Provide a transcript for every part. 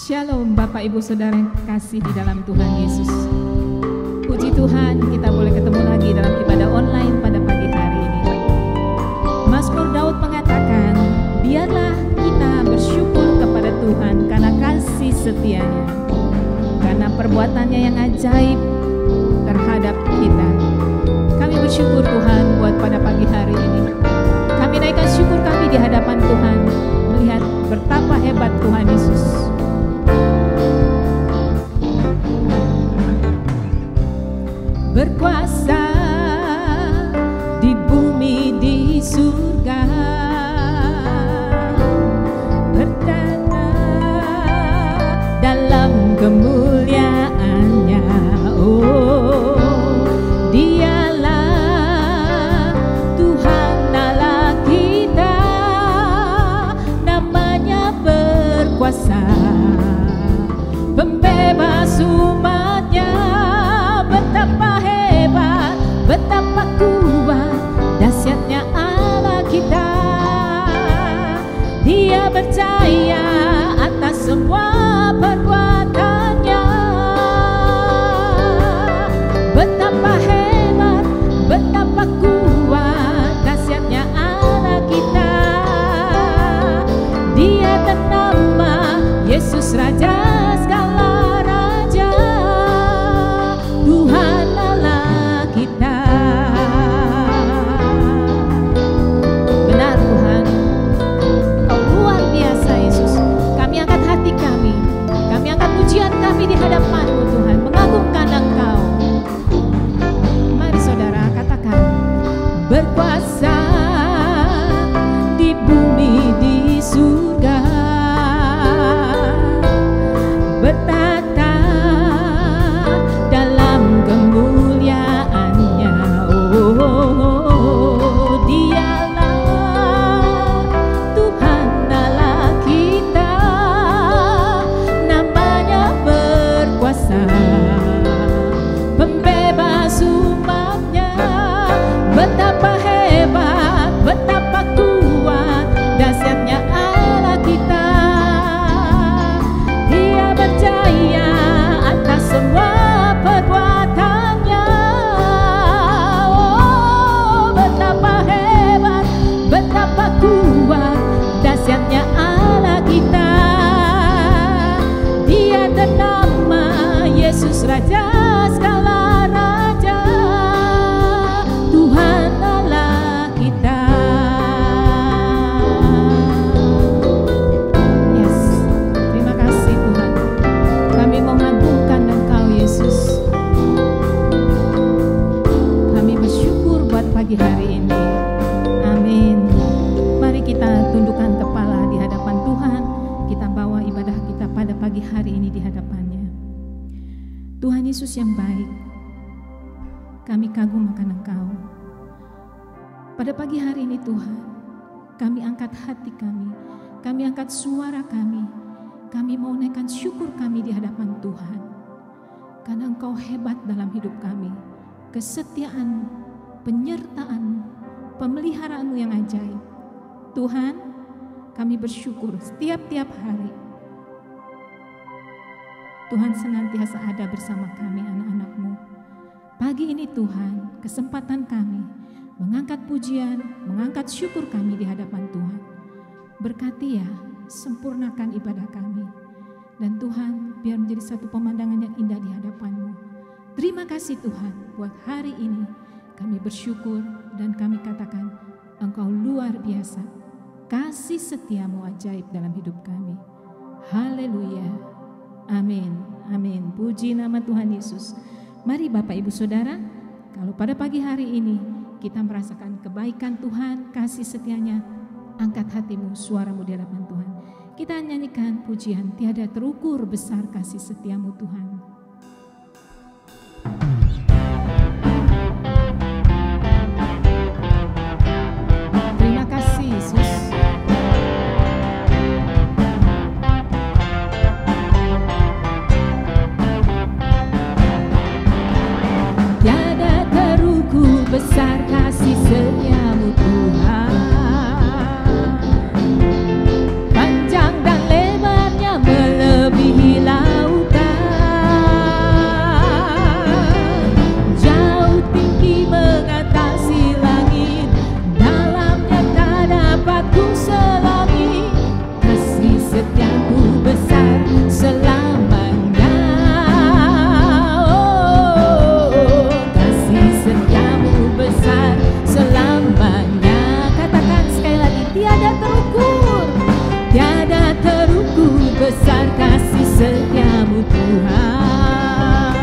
Shalom Bapak Ibu Saudara yang kasih di dalam Tuhan Yesus. Puji Tuhan, kita boleh ketemu lagi dalam ibadah online pada pagi hari ini. Mazmur Daud mengatakan, biarlah kita bersyukur kepada Tuhan karena kasih setianya, karena perbuatannya yang ajaib terhadap kita. Kami bersyukur Tuhan buat pada pagi hari ini. Kami naikkan syukur kami di hadapan Tuhan, melihat betapa hebat Tuhan Yesus. Berkuasa di bumi di surga, bertata dalam kemuliaannya. Oh, dialah Tuhan Allah kita, namanya berkuasa, pembebas umatnya. Betapa hebat, betapa kuat, dahsyatnya Allah kita. Dia berjaya atas semua perbuatannya. Betapa hebat, betapa kuat, dahsyatnya Allah kita. Dia ternama Yesus Raja segala raja, Tuhan Allah kita. Benar Tuhan, Engkau luar biasa Yesus. Kami angkat hati kami angkat pujian kami di hadapan-Mu Tuhan, mengagungkan Engkau. Mari saudara katakan, berkuasa di bumi di surga, bertata dalam kemuliaannya. Oh, dialah Tuhan Allah kita, namanya berkuasa, pembebas umatnya. Betapa hebat, betapa kuat, dahsyatnya Allah kita. Dia berjaya atas semua perbuatannya. Oh, betapa hebat, betapa kuat, dahsyatnya Allah kita. Dia ternama Yesus Raja segala raja, Tuhan Allah kita. Yes, terima kasih Tuhan. Kami mengagungkan Engkau Yesus. Kami bersyukur buat pagi hari ini. Amin. Mari kita tundukkan kepala di hadapan Tuhan. Kita bawa ibadah kita pada pagi hari ini di hadapannya. Tuhan Yesus yang baik, kami kagum akan Engkau. Pada pagi hari ini Tuhan, kami angkat hati kami angkat suara kami mau naikkan syukur kami di hadapan Tuhan. Karena Engkau hebat dalam hidup kami, kesetiaan, penyertaan, pemeliharaanmu yang ajaib. Tuhan, kami bersyukur setiap hari. Tuhan senantiasa ada bersama kami anak-anak-Mu. Pagi ini Tuhan, kesempatan kami mengangkat pujian, mengangkat syukur kami di hadapan Tuhan. Berkati ya, sempurnakan ibadah kami. Dan Tuhan, biar menjadi satu pemandangan yang indah di hadapan-Mu. Terima kasih Tuhan, buat hari ini kami bersyukur dan kami katakan, Engkau luar biasa. Kasih setiamu ajaib dalam hidup kami. Haleluya. Amin. Amin. Puji nama Tuhan Yesus. Mari Bapak Ibu Saudara, kalau pada pagi hari ini kita merasakan kebaikan Tuhan, kasih setianya, angkat hatimu, suaramu di hadapan Tuhan. Kita nyanyikan pujian, tiada terukur besar kasih setiamu Tuhan. Terima kasih Yesus. Tiada terukur besar kasih setiamu Tuhan. Panjang dan lebarnya melebihi tiada terukur, tiada terukur besar kasih setiamu Tuhan.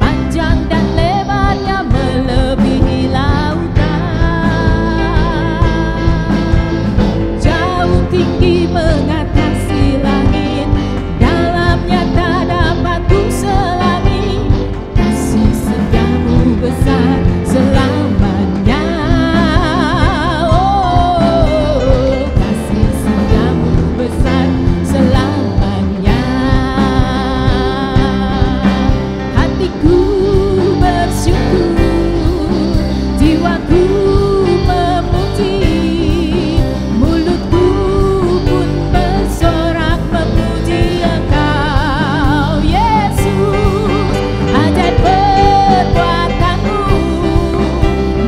Panjang dan lebarnya melebihi lautan, jauh tinggi mengatasi langit, dalamnya tak dapat ku selami. Kasih setiamu besar selamanya. Oh, kasih setiamu besar selamanya. Hatiku bersyukur, jiwaku memuji, mulutku pun bersorak memuji Engkau Yesus. Ajaib perbuatanmu,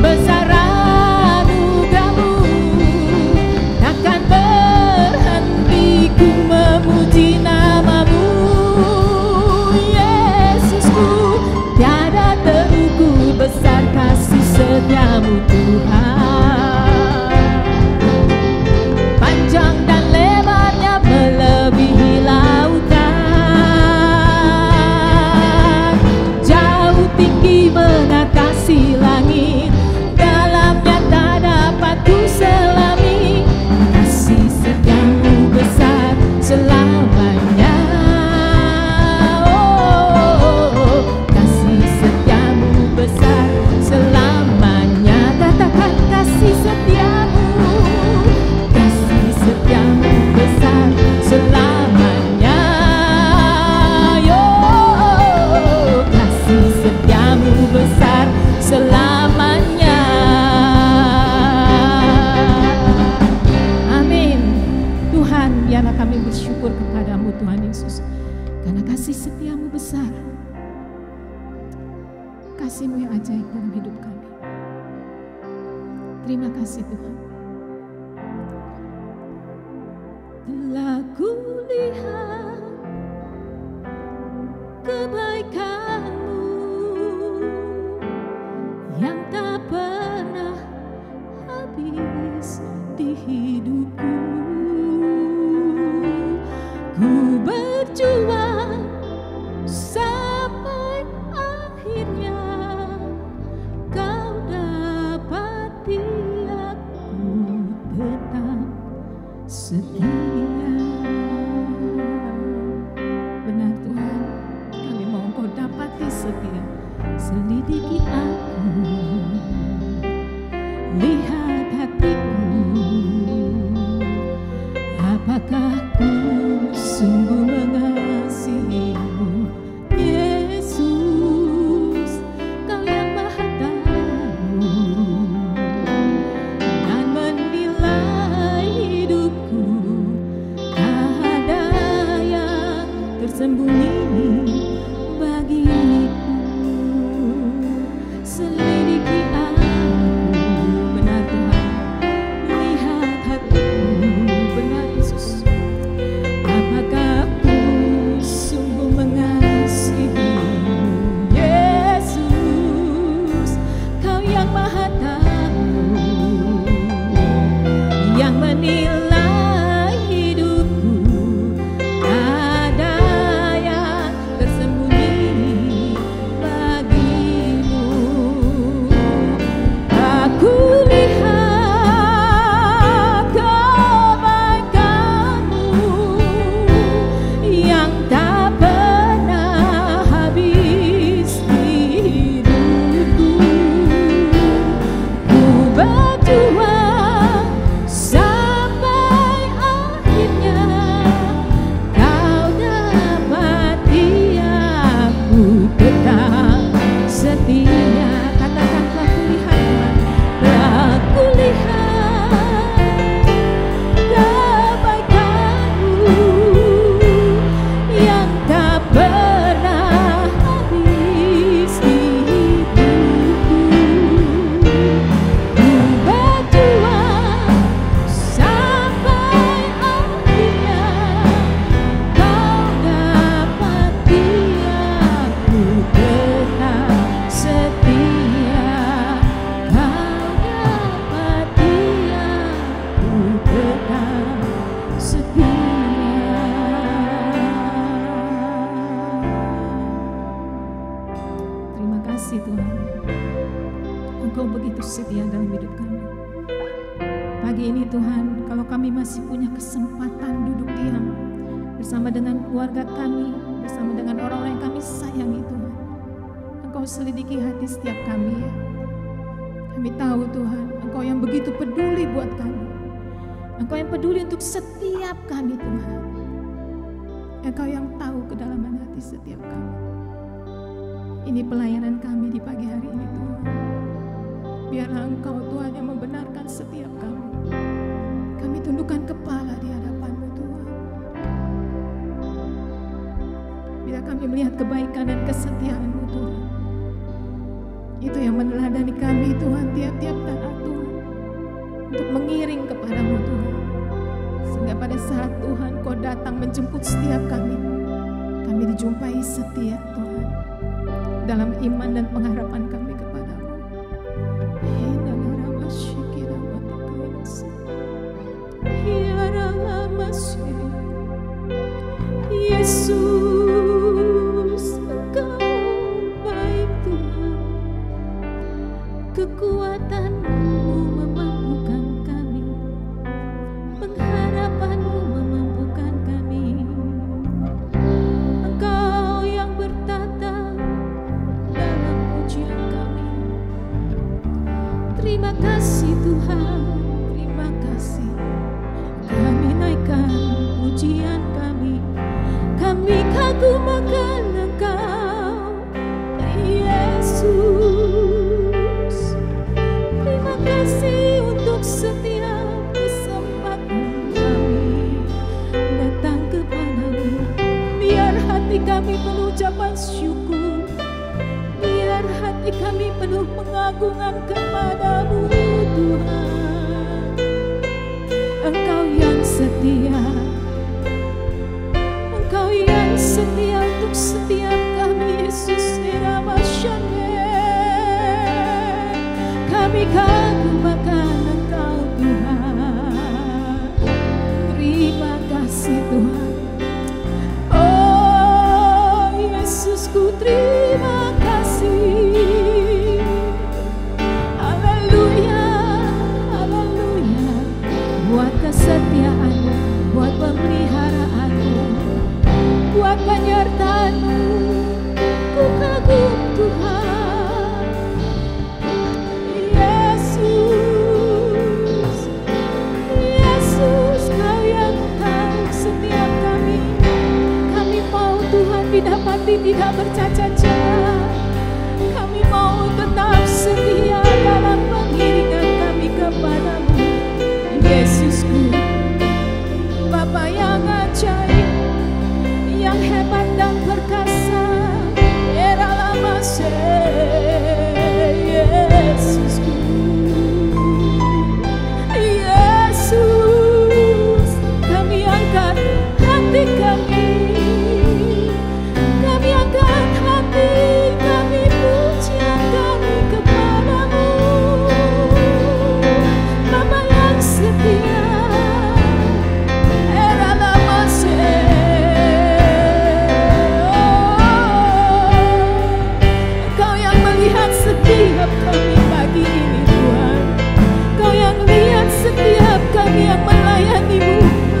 besar anugerahmu, takkan berhenti ku memuji namamu Yesusku. Tiada terukur besar kasih setiamu Tuhan. Panjang dan lebarnya melebihi lautan, jauh tinggi mengatasi langit, dalamnya tak dapat ku selami. Kasih setiamu besar selamanya. Oh, kasih setiamu besar selamanya. Katakan kasih setiamu, kasih setiamu besar selamanya. Yo, kasih setiamu besar selamanya. Amin. Tuhan, biarlah kami bersyukur kepadamu Tuhan Yesus, karena kasih setiamu besar, kasih-Mu yang ajaib dalam hidup kami. Terima kasih Tuhan. Telah kulihat kebaikan-Mu yang tak pernah habis di hidupku. Ku berjuang sampai akhirnya Kau dapati aku tetap setia. Benar Tuhan, kami mau Kau dapati setia. Selidiki aku, lihat hatiku, apakah ku sungguh mengasihi-Mu Yesus. Kau yang Maha Tahu dan menilai hidupku. ini Tuhan, kalau kami masih punya kesempatan duduk diam bersama dengan keluarga kami, bersama dengan orang-orang yang kami sayangi Tuhan, Engkau selidiki hati setiap kami ya. Kami tahu Tuhan, Engkau yang begitu peduli buat kami. Engkau yang peduli untuk setiap kami Tuhan. Engkau yang tahu kedalaman hati setiap kami. Ini pelayanan kami di pagi hari ini Tuhan. Biarlah Engkau Tuhan yang membenarkan setiap kami. Kami tundukkan kepala di hadapan-Mu Tuhan. Bila kami melihat kebaikan dan kesetiaan-Mu Tuhan, itu yang meneladani kami Tuhan tiap-tiap saat Tuhan, untuk mengiring kepadamu Tuhan, sehingga pada saat Tuhan Kau datang menjemput setiap kami dijumpai setia Tuhan dalam iman dan pengharapan kami kepadamu. Yesus, Engkau baik Tuhan, kekuatan-Mu memampukan kami, pengharapan-Mu memampukan kami. Engkau yang bertata dalam pujian kami. Terima kasih Tuhan, terima kasih. Kami naikkan pujian kami, kami kagum akan Engkau Yesus. Terima kasih untuk setiap kesempatan kami datang kepadamu. Biar hati kami penuh ucapan syukur, biar hati kami penuh pengagungan kepadamu Tuhan. Engkau yang setia, Engkau yang setia untuk setiap kami Yesus. Kami kagum akan Engkau Tuhan. Terima kasih Tuhan. Oh Yesusku, terima kasih. Haleluya, haleluya. Buat kesetiaan-Mu, buat pemeliharaanmu, buat penyertaan-Mu, ku kagum Tuhan. Didapati tidak bercacat celah. Kami mau tetap setia dalam pengiringan kami kepadamu Yesusku. Bapa yang ajaib, yang hebat dan perkasa, era lama Yesusku. Yesus, kami angkat hati kami, kami pujian kami kepadamu, Bapa yang setia, era lama Engkau yang melihat setiap kami pagi ini Tuhan. Engkau yang lihat setiap kami yang melayani-Mu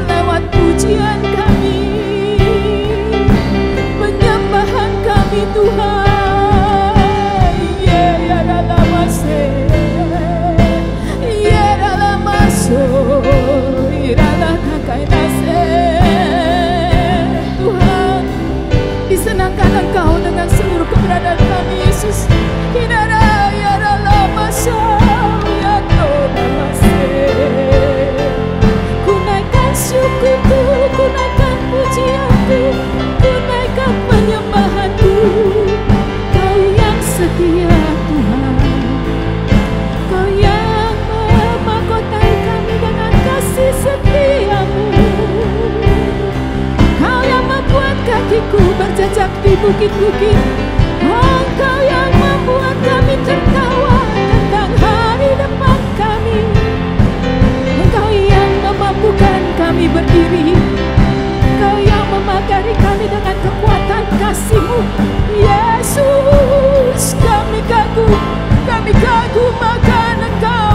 lewat pujian kami, penyembahan kami Tuhan. Tuhan, disenangkan Engkau dengan seluruh keberadaan kami Yesus. Ku naikkan syukurku, ku naikkan pujianku, ku naikkan penyembahanku. Kau yang setia Tuhan, Kau yang memahkotai kami dengan kasih setia-Mu. Kau yang membuat kakiku berjejak di bukit-bukit. Engkau yang membuat kami tertawa tentang hari depan kami. Engkau yang memampukan kami berdiri. Engkau yang memagari kami dengan kekuatan kasih-Mu Yesus. Kami kagum akan Engkau.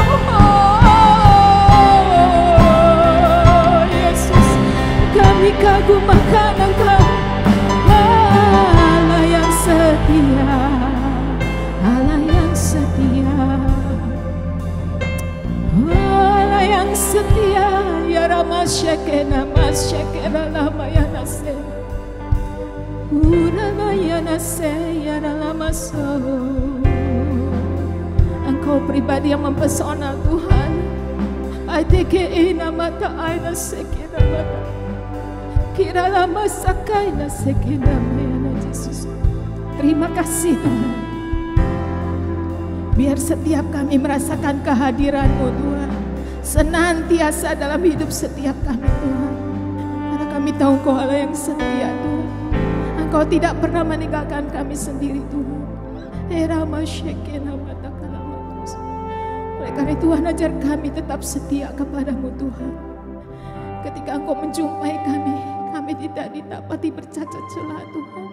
shekena mas shekena lama yana se. Urana yana se yana lama so. Engkau pribadi yang mempesona Tuhan. Aiteke ina mata aina sekena mata. Kira lama sakaina sekena mayana Yesus. Terima kasih Tuhan. Biar setiap kami merasakan kehadiran-Mu Tuhan, senantiasa dalam hidup setiap kami Tuhan. Karena kami tahu Engkau Allah yang setia Tuhan. Engkau tidak pernah meninggalkan kami sendiri Tuhan. Oleh karena Tuhan, ajar kami tetap setia kepadamu Tuhan. Ketika Engkau menjumpai kami, kami tidak didapati bercacat celah Tuhan.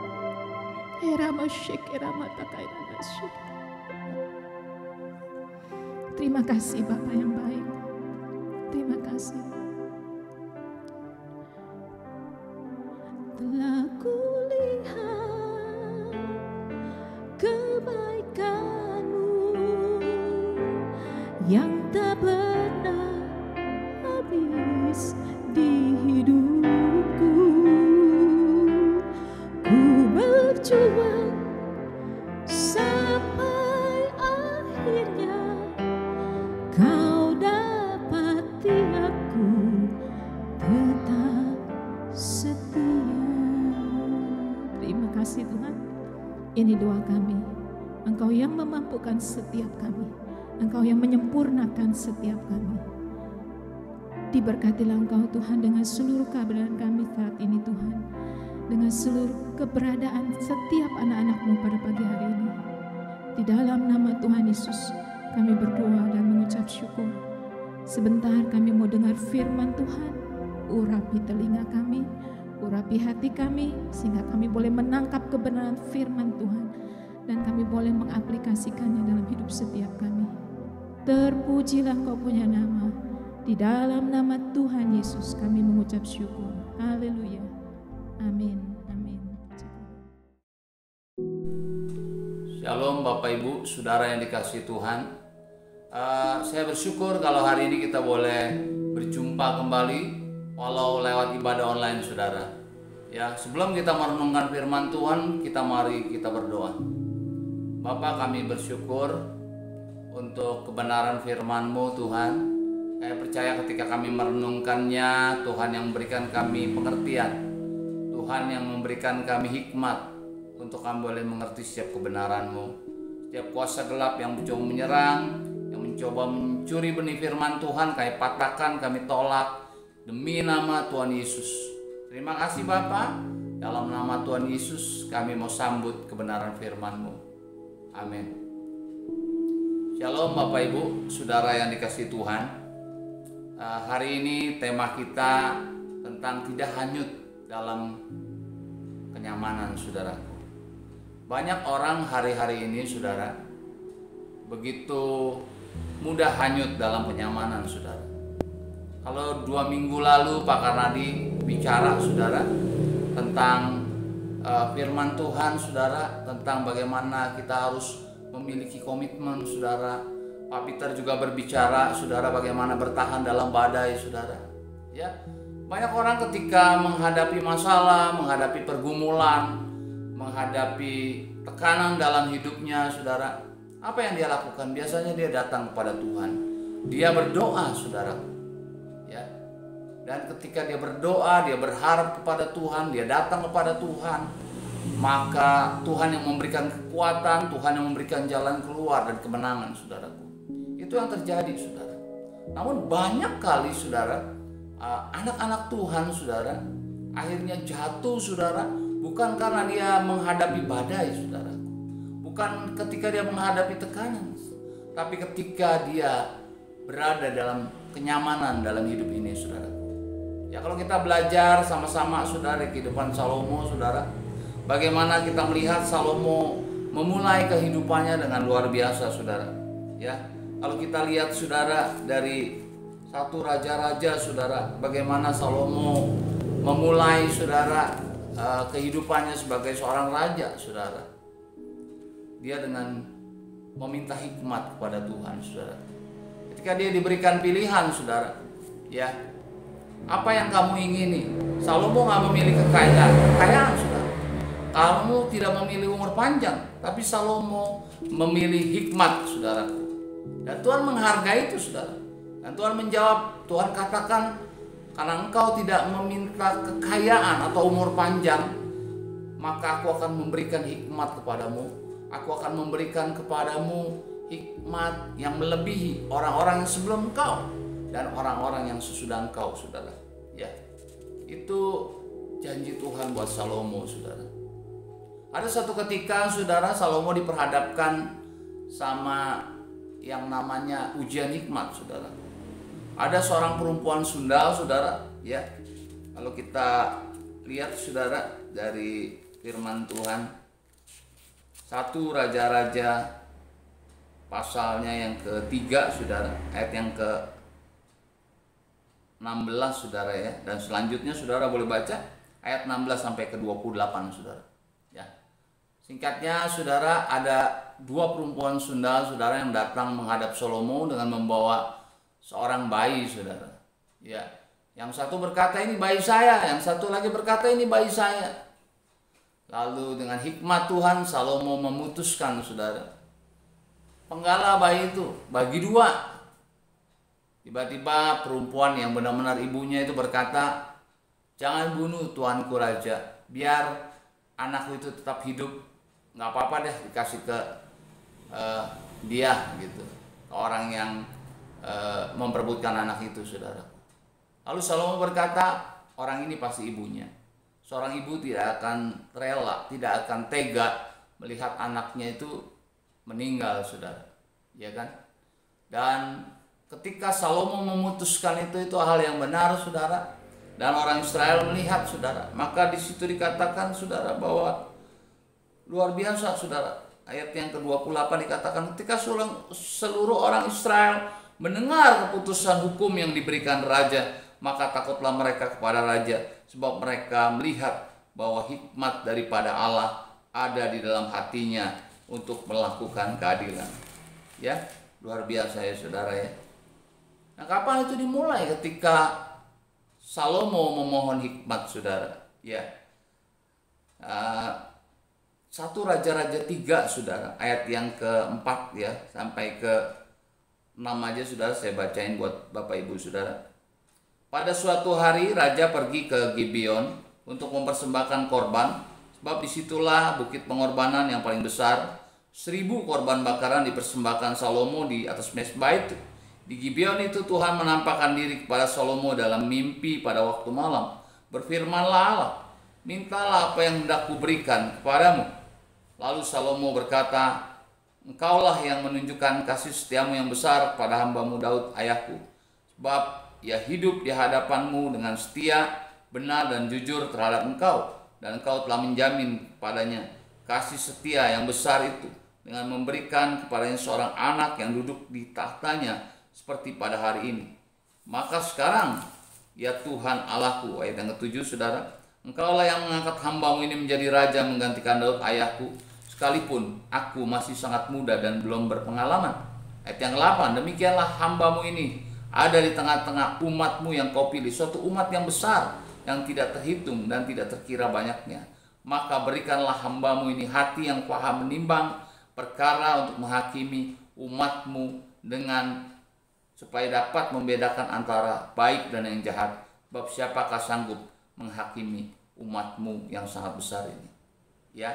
Terima kasih Bapa yang baik. Terima kasih. Telah kulihat kebaikan-Mu yang tak pernah habis di hidupku. Ku berjuang sampai akhirnya Kau dapati aku tetap setia. Terima kasih Tuhan. Ini doa kami. Engkau yang memampukan setiap kami. Engkau yang menyempurnakan setiap kami. Diberkatilah Engkau Tuhan dengan seluruh keberadaan kami saat ini Tuhan. Dengan seluruh keberadaan setiap anak-anak-Mu pada pagi hari ini. Di dalam nama Tuhan Yesus kami berdoa dan mengucap syukur. Sebentar kami mau dengar firman Tuhan. Urapi telinga kami, urapi hati kami, sehingga kami boleh menangkap kebenaran firman Tuhan. Dan kami boleh mengaplikasikannya dalam hidup setiap kami. Terpujilah Engkau punya nama. Di dalam nama Tuhan Yesus kami mengucap syukur. Haleluya. Amin. Amin. Shalom Bapak Ibu, Saudara yang dikasihi Tuhan. Saya bersyukur kalau hari ini kita boleh berjumpa kembali walau lewat ibadah online Saudara. Ya, sebelum kita merenungkan firman Tuhan, mari kita berdoa. Bapa, kami bersyukur untuk kebenaran firman-Mu Tuhan. Saya percaya ketika kami merenungkannya, Tuhan yang memberikan kami pengertian, Tuhan yang memberikan kami hikmat untuk kami boleh mengerti setiap kebenaran-Mu. Setiap kuasa gelap yang mencoba menyerang, yang mencoba mencuri benih firman Tuhan, kami patahkan, kami tolak demi nama Tuhan Yesus. Terima kasih Bapa. Dalam nama Tuhan Yesus kami mau sambut kebenaran firman-Mu. Amin. Shalom Bapak Ibu, Saudara yang dikasihi Tuhan. Hari ini tema kita tentang tidak hanyut dalam kenyamanan Saudara. Banyak orang hari-hari ini Saudara begitu mudah hanyut dalam kenyamanan Saudara. Kalau 2 minggu lalu Pak Karnadi bicara Saudara tentang firman Tuhan Saudara, tentang bagaimana kita harus memiliki komitmen Saudara. Pak Peter juga berbicara Saudara bagaimana bertahan dalam badai Saudara. Ya, banyak orang ketika menghadapi masalah, menghadapi pergumulan, menghadapi tekanan dalam hidupnya Saudara, apa yang dia lakukan? Biasanya dia datang kepada Tuhan. Dia berdoa Saudara. Ya. Dan ketika dia berdoa, dia berharap kepada Tuhan, dia datang kepada Tuhan, maka Tuhan yang memberikan kekuatan, Tuhan yang memberikan jalan keluar dan kemenangan Saudaraku. Itu yang terjadi Saudara. Namun banyak kali Saudara, anak-anak Tuhan Saudara akhirnya jatuh Saudara, bukan karena dia menghadapi badai Saudara, bukan ketika dia menghadapi tekanan, tapi ketika dia berada dalam kenyamanan dalam hidup ini Saudara. Ya, kalau kita belajar sama-sama Saudara di kehidupan Salomo Saudara, bagaimana kita melihat Salomo memulai kehidupannya dengan luar biasa Saudara. Ya, kalau kita lihat Saudara dari 1 Raja-Raja Saudara, bagaimana Salomo memulai Saudara kehidupannya sebagai seorang raja Saudara. Dia dengan meminta hikmat kepada Tuhan Saudara. Ketika dia diberikan pilihan Saudara, ya, Apa yang kamu ingini? Salomo nggak memilih kekayaan, saudara. Kamu tidak memilih umur panjang, tapi Salomo memilih hikmat, saudaraku. Dan Tuhan menghargai itu, saudara. Dan Tuhan menjawab, Tuhan katakan, karena engkau tidak meminta kekayaan atau umur panjang, maka aku akan memberikan hikmat kepadamu. Aku akan memberikan kepadamu hikmat yang melebihi orang-orang yang sebelum engkau dan orang-orang yang sesudah engkau, saudara. Ya, itu janji Tuhan buat Salomo, saudara. Ada satu ketika, saudara, Salomo diperhadapkan sama yang namanya ujian hikmat, saudara. Ada seorang perempuan sundal, saudara, ya. Kalau kita lihat, saudara, dari firman Tuhan, 1 Raja-Raja pasalnya yang ketiga, saudara, ayat yang ke-16, saudara, ya. Dan selanjutnya saudara boleh baca ayat 16 sampai ke-28, saudara. Ya. Singkatnya, saudara, ada 2 perempuan sundal, saudara, yang datang menghadap Salomo dengan membawa seorang bayi, saudara. Ya. Yang satu berkata, ini bayi saya, yang satu lagi berkata, ini bayi saya. Lalu dengan hikmat Tuhan, Salomo memutuskan, saudara, penggala bayi itu bagi 2. Tiba-tiba perempuan yang benar-benar ibunya itu berkata, jangan bunuh tuanku raja, biar anakku itu tetap hidup, nggak apa-apa deh dikasih ke dia gitu, ke orang yang memperebutkan anak itu, saudara. Lalu Salomo berkata, orang ini pasti ibunya. Seorang ibu tidak akan rela, tidak akan tega melihat anaknya itu meninggal, saudara. Ya kan? Dan ketika Salomo memutuskan itu hal yang benar, saudara. Dan orang Israel melihat, saudara. Maka di situ dikatakan, saudara, bahwa luar biasa, saudara. Ayat yang ke-28 dikatakan, ketika seluruh orang Israel mendengar keputusan hukum yang diberikan raja, maka takutlah mereka kepada raja, sebab mereka melihat bahwa hikmat daripada Allah ada di dalam hatinya untuk melakukan keadilan. Ya, luar biasa ya, saudara, ya. Nah, kapan itu dimulai? Ketika Salomo memohon hikmat, saudara. Ya, 1 Raja-Raja 3, saudara, ayat yang ke-4 ya sampai ke-6 aja, saudara, saya bacain buat Bapak Ibu, saudara. Pada suatu hari raja pergi ke Gibeon untuk mempersembahkan korban, sebab disitulah bukit pengorbanan yang paling besar. 1000 korban bakaran dipersembahkan Salomo di atas mezbah itu. Di Gibeon itu Tuhan menampakkan diri kepada Salomo dalam mimpi pada waktu malam. Berfirmanlah Allah, mintalah apa yang hendak kuberikan kepadamu. Lalu Salomo berkata, engkaulah yang menunjukkan kasih setiamu yang besar pada hambamu Daud ayahku. Sebab ia hidup di hadapanmu dengan setia, benar dan jujur terhadap engkau. Dan engkau telah menjamin kepadanya kasih setia yang besar itu dengan memberikan kepadanya seorang anak yang duduk di tahtanya seperti pada hari ini. Maka sekarang, ya Tuhan Allahku, ayat yang ke-7, saudara, engkaulah yang mengangkat hambamu ini menjadi raja menggantikan Daud ayahku, sekalipun aku masih sangat muda dan belum berpengalaman. Ayat yang ke-8, demikianlah hambamu ini ada di tengah-tengah umatmu yang kau pilih, suatu umat yang besar, yang tidak terhitung dan tidak terkira banyaknya. Maka berikanlah hambamu ini hati yang paham menimbang perkara untuk menghakimi umatmu supaya dapat membedakan antara baik dan yang jahat. Sebab siapakah sanggup menghakimi umatmu yang sangat besar ini? Ya.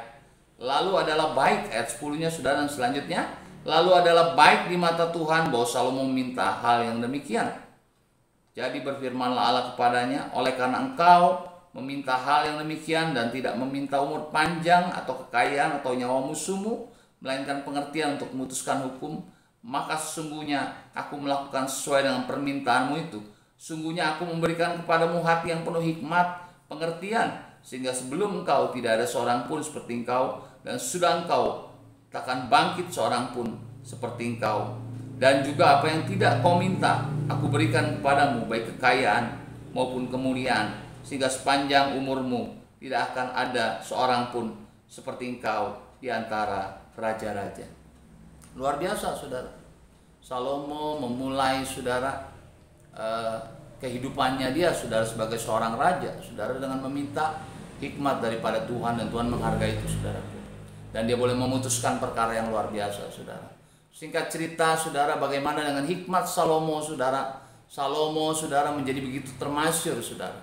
Lalu adalah baik, ayat 10-nya, saudara, dan selanjutnya. Lalu adalah baik di mata Tuhan bahwa Salomo meminta hal yang demikian. Jadi berfirmanlah Allah kepadanya, oleh karena engkau meminta hal yang demikian dan tidak meminta umur panjang atau kekayaan atau nyawa musuhmu, melainkan pengertian untuk memutuskan hukum, maka sesungguhnya aku melakukan sesuai dengan permintaanmu itu. Sungguhnya aku memberikan kepadamu hati yang penuh hikmat, pengertian, sehingga sebelum engkau tidak ada seorang pun seperti engkau, dan sudah engkau takkan bangkit seorang pun seperti engkau. Dan juga apa yang tidak kau minta, aku berikan kepadamu, baik kekayaan maupun kemuliaan, sehingga sepanjang umurmu tidak akan ada seorang pun seperti engkau di antara raja-raja. Luar biasa, saudara. Salomo memulai, saudara, kehidupannya dia, saudara, sebagai seorang raja, saudara, dengan meminta hikmat daripada Tuhan, dan Tuhan menghargai itu, saudaraku. Dan dia boleh memutuskan perkara yang luar biasa, saudara. Singkat cerita, saudara, bagaimana dengan hikmat Salomo, saudara. Salomo, saudara, menjadi begitu termasyur, saudara.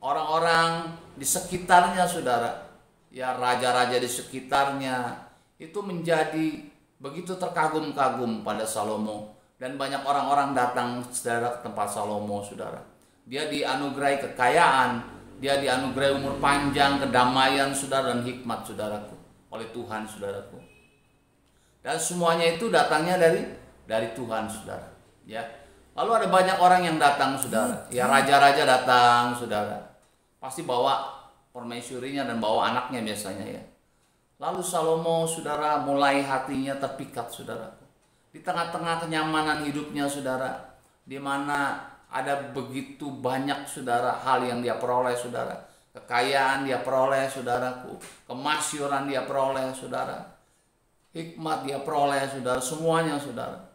Orang-orang di sekitarnya, saudara, ya, raja-raja di sekitarnya itu menjadi begitu terkagum-kagum pada Salomo. Dan banyak orang-orang datang, saudara, ke tempat Salomo, saudara. Dia dianugerahi kekayaan, dia dianugerahi umur panjang, kedamaian, saudara, dan hikmat, saudaraku, oleh Tuhan, saudaraku. Dan semuanya itu datangnya dari Tuhan, saudara. Ya. Lalu ada banyak orang yang datang, saudara. Ya, raja-raja datang, saudara. Pasti bawa permaisurinya dan bawa anaknya biasanya, ya. Lalu Salomo, saudara, mulai hatinya terpikat, saudara. Di tengah-tengah kenyamanan hidupnya, saudara, di mana ada begitu banyak, saudara, hal yang dia peroleh, saudara. Kekayaan dia peroleh, saudaraku. Kemasyuran dia peroleh, saudara. Hikmat dia peroleh, saudara. Semuanya, saudara.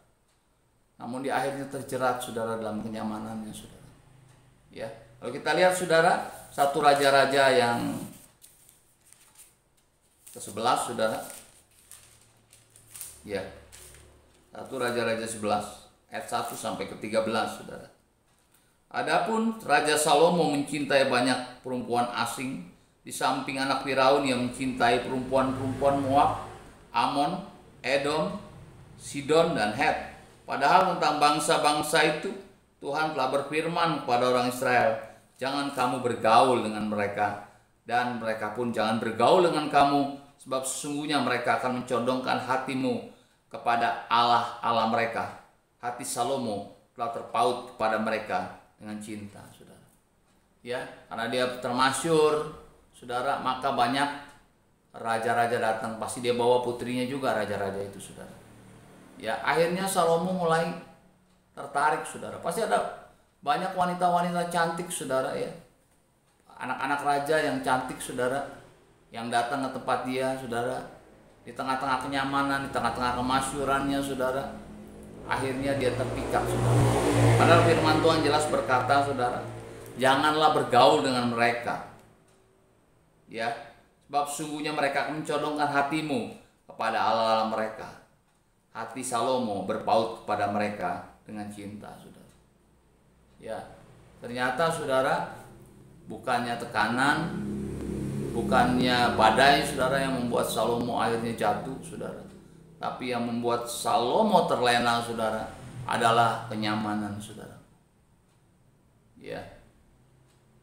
Namun di akhirnya terjerat, saudara, dalam kenyamanannya, saudara. Ya, kalau kita lihat, saudara, satu raja-raja yang ke-11, saudara. Ya. Satu Raja-Raja 11 ayat 1 sampai ke-13, saudara. Adapun Raja Salomo mencintai banyak perempuan asing, di samping anak Firaun yang mencintai perempuan-perempuan Moab, Amon, Edom, Sidon, dan Het. Padahal tentang bangsa-bangsa itu Tuhan telah berfirman kepada orang Israel, jangan kamu bergaul dengan mereka, dan mereka pun jangan bergaul dengan kamu, sebab sesungguhnya mereka akan mencondongkan hatimu kepada Allah mereka. Hati Salomo telah terpaut kepada mereka dengan cinta, saudara. Ya, karena dia termasyur, saudara, maka banyak raja-raja datang. Pasti dia bawa putrinya juga, raja-raja itu, saudara. Ya, akhirnya Salomo mulai tertarik, saudara. Pasti ada banyak wanita-wanita cantik, saudara, ya. Anak-anak raja yang cantik, saudara, yang datang ke tempat dia, saudara. Di tengah-tengah kenyamanan, di tengah-tengah kemasyurannya, saudara, akhirnya dia terpikat, saudara. Padahal firman Tuhan jelas berkata, saudara, janganlah bergaul dengan mereka, ya, sebab sungguhnya mereka akan mencondongkan hatimu kepada Allah mereka. Hati Salomo berpaut kepada mereka dengan cinta, saudara. Ya, ternyata, saudara, bukannya tekanan, bukannya badai, saudara, yang membuat Salomo akhirnya jatuh, saudara. Tapi yang membuat Salomo terlena, saudara, adalah kenyamanan, saudara. Ya.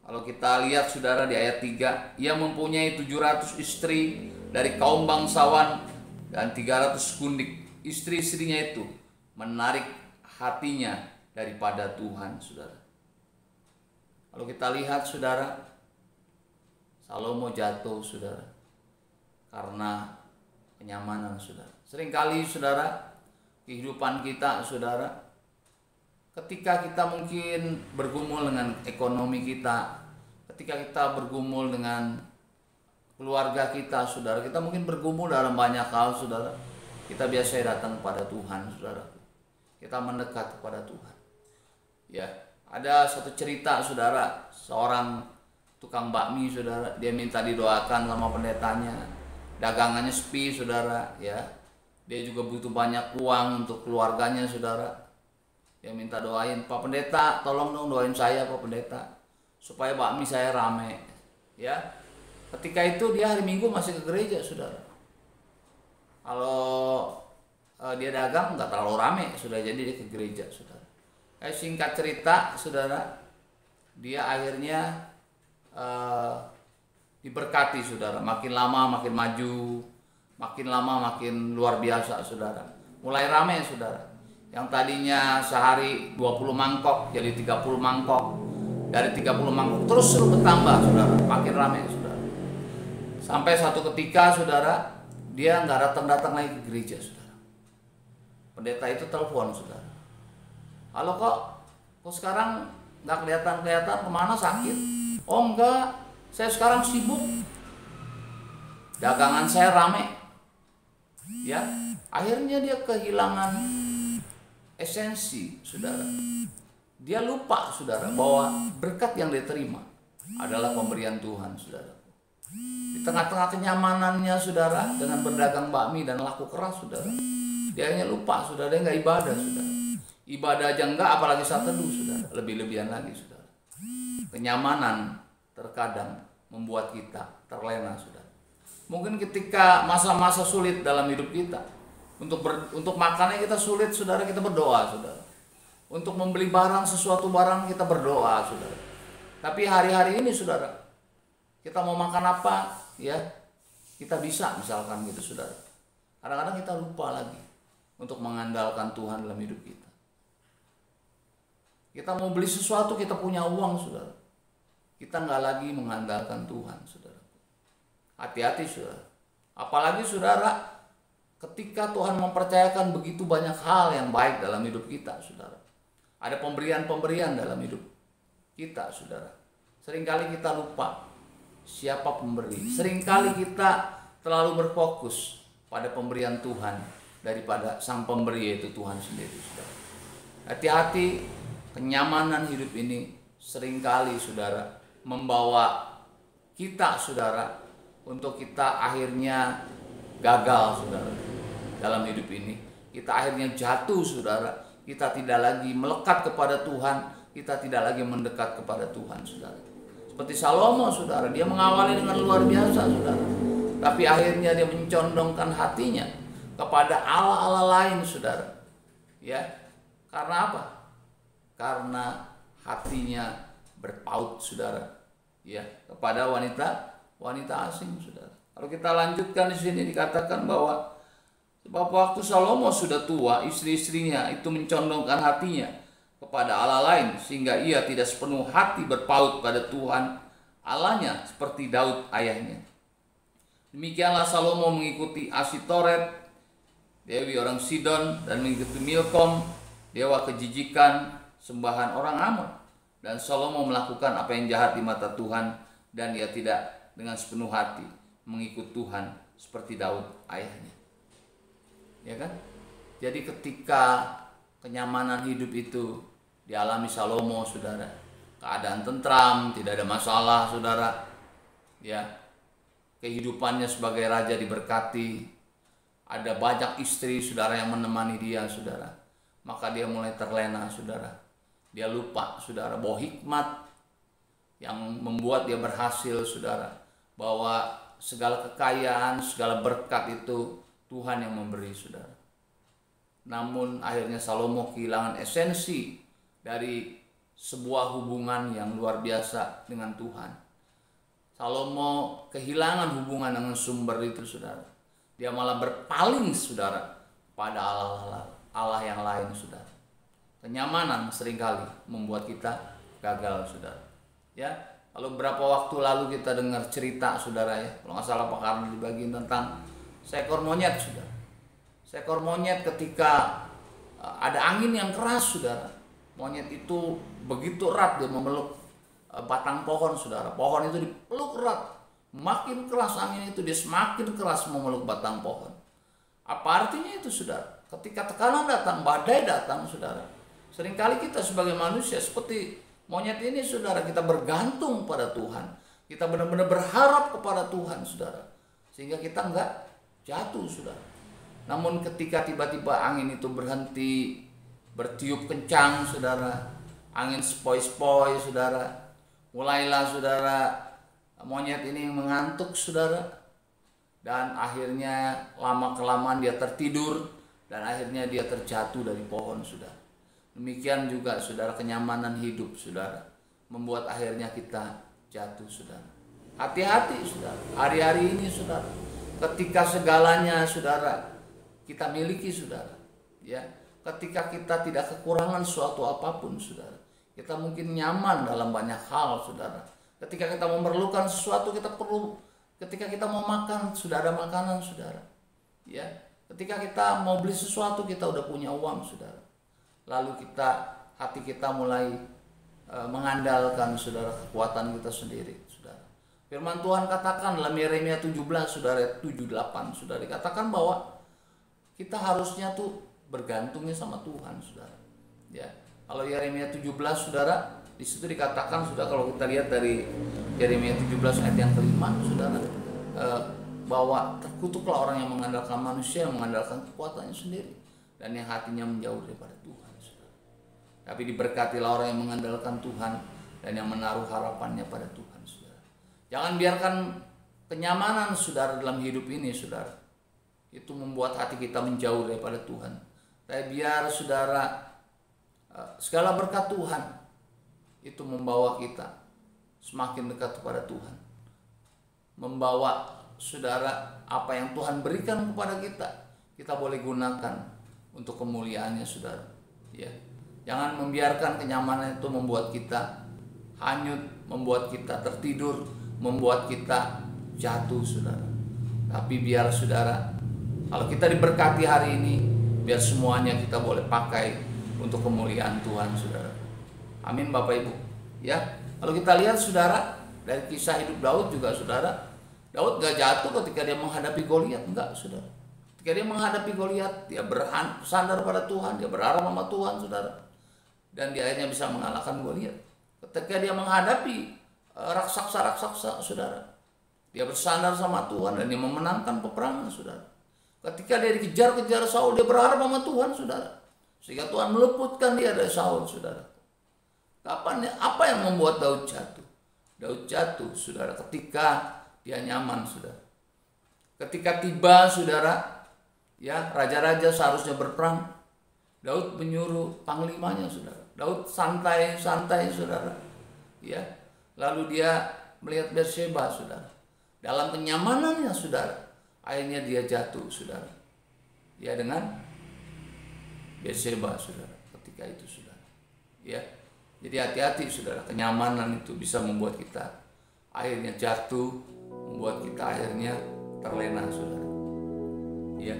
Kalau kita lihat, saudara, di ayat 3, ia mempunyai 700 istri dari kaum bangsawan dan 300 gundik. Istri-istrinya itu menarik hatinya daripada Tuhan, saudara. Kalau kita lihat, saudara, Salomo jatuh, saudara, karena kenyamanan, saudara. Seringkali, saudara, kehidupan kita, saudara, ketika kita mungkin bergumul dengan ekonomi kita, ketika kita bergumul dengan keluarga kita, saudara, kita mungkin bergumul dalam banyak hal, saudara. Kita biasanya datang kepada Tuhan, saudara. Kita mendekat kepada Tuhan. Ya, ada satu cerita, saudara, seorang tukang bakmi, saudara, dia minta didoakan sama pendetanya. Dagangannya sepi, saudara, ya. Dia juga butuh banyak uang untuk keluarganya, saudara. Dia minta doain, Pak Pendeta, tolong dong doain saya, Pak Pendeta, supaya bakmi saya rame, ya. Ketika itu dia hari Minggu masih ke gereja, saudara. Kalau dia dagang nggak terlalu rame, sudah, jadi dia ke gereja, saudara. Singkat cerita, saudara, dia akhirnya diberkati, saudara. Makin lama makin maju, makin lama makin luar biasa, saudara. Mulai ramai, saudara. Yang tadinya sehari 20 mangkok jadi 30 mangkok. Dari 30 mangkok terus bertambah, saudara. Makin ramai, saudara. Sampai satu ketika, saudara, dia nggak datang-datang lagi ke gereja, saudara. Pendeta itu telepon, saudara. Halo, kok sekarang nggak kelihatan, kemana, sakit? Oh enggak, saya sekarang sibuk, dagangan saya rame. Ya, akhirnya dia kehilangan esensi, saudara. dia lupa saudara bahwa berkat yang dia terima adalah pemberian Tuhan saudara. Di tengah-tengah kenyamanannya saudara, dengan berdagang bakmi dan laku keras saudara, dia hanya lupa saudara, dia nggak ibadah saudara. Ibadah aja enggak, apalagi saat teduh saudara, lebih-lebihan lagi saudara. Kenyamanan terkadang membuat kita terlena saudara. Mungkin ketika masa-masa sulit dalam hidup kita, untuk makannya kita sulit saudara, kita berdoa saudara. Untuk membeli sesuatu barang kita berdoa saudara. Tapi hari-hari ini saudara, kita mau makan apa ya, kita bisa misalkan gitu saudara. Kadang-kadang kita lupa lagi untuk mengandalkan Tuhan dalam hidup kita. Kita mau beli sesuatu, kita punya uang saudara, kita nggak lagi mengandalkan Tuhan saudara. Hati-hati saudara. Apalagi saudara, ketika Tuhan mempercayakan begitu banyak hal yang baik dalam hidup kita saudara. Ada pemberian-pemberian dalam hidup kita saudara. Seringkali kita lupa siapa pemberi. Seringkali kita terlalu berfokus pada pemberian Tuhan daripada sang pemberi, yaitu Tuhan sendiri saudara. Hati-hati, kenyamanan hidup ini seringkali saudara membawa kita saudara untuk kita akhirnya gagal saudara dalam hidup ini. Kita akhirnya jatuh saudara. Kita tidak lagi melekat kepada Tuhan, kita tidak lagi mendekat kepada Tuhan saudara. Seperti Salomo saudara, dia mengawali dengan luar biasa saudara, tapi akhirnya dia mencondongkan hatinya kepada Allah-Allah lain saudara. Ya, karena apa? Karena hatinya berpaut saudara, ya, kepada wanita asing saudara. Kalau kita lanjutkan di sini dikatakan bahwa sebab waktu Salomo sudah tua, istri-istrinya itu mencondongkan hatinya kepada Allah lain, sehingga ia tidak sepenuh hati berpaut pada Tuhan Allahnya seperti Daud ayahnya. Demikianlah Salomo mengikuti Asitoret, dewi orang Sidon, dan mengikuti Milkom, dewa kejijikan, sembahan orang Amon. Dan Salomo melakukan apa yang jahat di mata Tuhan, dan ia tidak dengan sepenuh hati mengikut Tuhan seperti Daud ayahnya. Ya kan? Jadi ketika kenyamanan hidup itu dialami Salomo saudara, keadaan tentram, tidak ada masalah saudara, ya, kehidupannya sebagai raja diberkati, ada banyak istri saudara yang menemani dia saudara, maka dia mulai terlena saudara. Dia lupa saudara bahwa hikmat yang membuat dia berhasil saudara, bahwa segala kekayaan, segala berkat itu Tuhan yang memberi saudara. Namun akhirnya Salomo kehilangan esensi dari sebuah hubungan yang luar biasa dengan Tuhan. Salomo kehilangan hubungan dengan sumber itu saudara. Dia malah berpaling saudara pada Allah yang lain saudara. Kenyamanan seringkali membuat kita gagal saudara. Ya, kalau beberapa waktu lalu kita dengar cerita saudara ya, kalau nggak salah Pak Karno dibagiin tentang seekor monyet saudara. Seekor monyet ketika ada angin yang keras saudara, monyet itu begitu erat dia memeluk batang pohon saudara. Pohon itu dipeluk erat, makin keras angin itu dia semakin keras memeluk batang pohon. Apa artinya itu saudara? Ketika tekanan datang, badai datang saudara, seringkali kita sebagai manusia seperti monyet ini saudara, kita bergantung pada Tuhan, kita benar-benar berharap kepada Tuhan saudara, sehingga kita enggak jatuh saudara. Namun ketika tiba-tiba angin itu berhenti bertiup kencang saudara, angin sepoi-sepoi saudara, mulailah saudara monyet ini mengantuk saudara, dan akhirnya lama-kelamaan dia tertidur dan akhirnya dia terjatuh dari pohon saudara. Demikian juga saudara, kenyamanan hidup saudara membuat akhirnya kita jatuh saudara. Hati-hati saudara, hari-hari ini saudara, ketika segalanya saudara kita miliki saudara, ya, ketika kita tidak kekurangan suatu apapun saudara, kita mungkin nyaman dalam banyak hal saudara. Ketika kita memerlukan sesuatu kita perlu, ketika kita mau makan sudah ada makanan saudara, ya, ketika kita mau beli sesuatu kita udah punya uang saudara. Lalu hati kita mulai mengandalkan saudara kekuatan kita sendiri saudara. Firman Tuhan katakan dalam Yeremia 17 saudara 78 saudara, dikatakan bahwa kita harusnya tuh bergantungnya sama Tuhan saudara. Ya, Kalau Yeremia 17 saudara, di situ dikatakan sudah, kalau kita lihat dari Yeremia 17 ayat yang kelima saudara, bahwa terkutuklah orang yang mengandalkan manusia, yang mengandalkan kekuatannya sendiri, dan yang hatinya menjauh daripada Tuhan saudara. Tapi diberkatilah orang yang mengandalkan Tuhan dan yang menaruh harapannya pada Tuhan saudara. Jangan biarkan kenyamanan saudara dalam hidup ini saudara, itu membuat hati kita menjauh daripada Tuhan. Tapi biar saudara, segala berkat Tuhan itu membawa kita semakin dekat kepada Tuhan, membawa saudara apa yang Tuhan berikan kepada kita, kita boleh gunakan untuk kemuliaannya saudara. Ya, jangan membiarkan kenyamanan itu membuat kita hanyut, membuat kita tertidur, membuat kita jatuh saudara. Tapi biar saudara, kalau kita diberkati hari ini, biar semuanya kita boleh pakai untuk kemuliaan Tuhan saudara. Amin Bapak Ibu. Ya, kalau kita lihat saudara, dari kisah hidup Daud juga saudara, Daud gak jatuh ketika dia menghadapi Goliat, enggak saudara. Ketika dia menghadapi Goliat, dia bersandar pada Tuhan, dia berharap sama Tuhan saudara, dan dia akhirnya bisa mengalahkan Goliat. Ketika dia menghadapi raksasa-raksasa saudara, dia bersandar sama Tuhan dan dia memenangkan peperangan saudara. Ketika dia dikejar-kejar Saul, dia berharap sama Tuhan saudara, sehingga Tuhan meluputkan dia dari Saul saudara. Kapan, apa yang membuat Daud jatuh? Daud jatuh saudara ketika dia nyaman saudara. Ketika tiba saudara, ya, raja-raja seharusnya berperang, Daud menyuruh panglimanya saudara. Daud santai-santai saudara. Ya. Lalu dia melihat Bathsheba saudara. Dalam kenyamanannya saudara, akhirnya dia jatuh saudara. Ya, dengan Bathsheba saudara ketika itu saudara. Ya. Jadi hati-hati saudara, kenyamanan itu bisa membuat kita akhirnya jatuh, membuat kita akhirnya terlena saudara. Ya.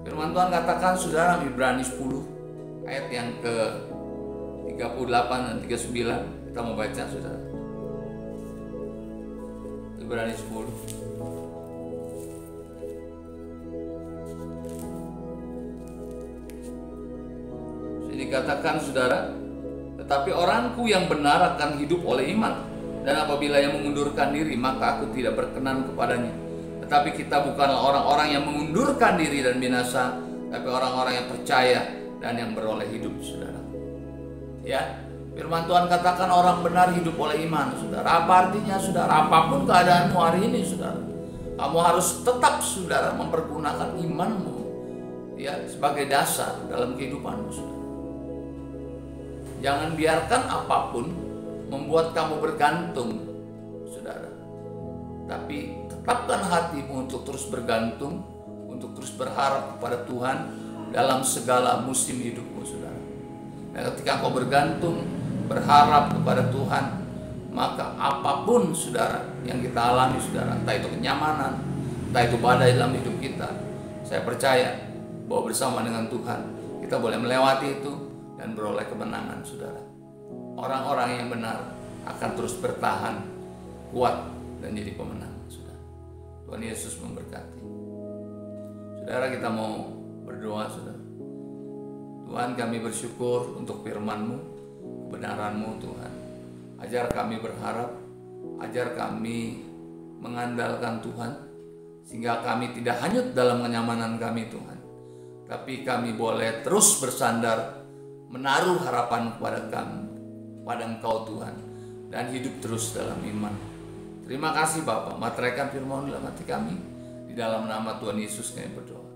Firman Tuhan katakan saudara, Ibrani 10 ayat yang ke 38 dan 39, kita mau baca saudara. Ibrani 10. Jadi dikatakan saudara, tetapi orangku yang benar akan hidup oleh iman, dan apabila yang mengundurkan diri, maka aku tidak berkenan kepadanya. Tetapi kita bukanlah orang-orang yang mengundurkan diri dan binasa, tapi orang-orang yang percaya dan yang beroleh hidup saudara. Ya, firman Tuhan katakan orang benar hidup oleh iman saudara. Apa artinya saudara? Apapun keadaanmu hari ini saudara, kamu harus tetap saudara mempergunakan imanmu, ya, sebagai dasar dalam kehidupanmu saudara. Jangan biarkan apapun membuat kamu bergantung saudara, tapi tetapkan hatimu untuk terus bergantung, untuk terus berharap kepada Tuhan dalam segala musim hidupmu saudara. Dan ketika kau bergantung, berharap kepada Tuhan, maka apapun saudara yang kita alami saudara, entah itu kenyamanan, entah itu badai dalam hidup kita, saya percaya bahwa bersama dengan Tuhan kita boleh melewati itu dan beroleh kemenangan saudara. Orang-orang yang benar akan terus bertahan kuat dan jadi pemenang saudara. Tuhan Yesus memberkati. Saudara, kita mau berdoa saudara. Tuhan, kami bersyukur untuk firman-Mu, kebenaran-Mu Tuhan. Ajar kami berharap, ajar kami mengandalkan Tuhan, sehingga kami tidak hanyut dalam kenyamanan kami Tuhan, tapi kami boleh terus bersandar, menaruh harapan kepada kami, pada Engkau Tuhan, dan hidup terus dalam iman. Terima kasih Bapa, materaikan firman-Mu dalam hati kami. Di dalam nama Tuhan Yesus kami berdoa.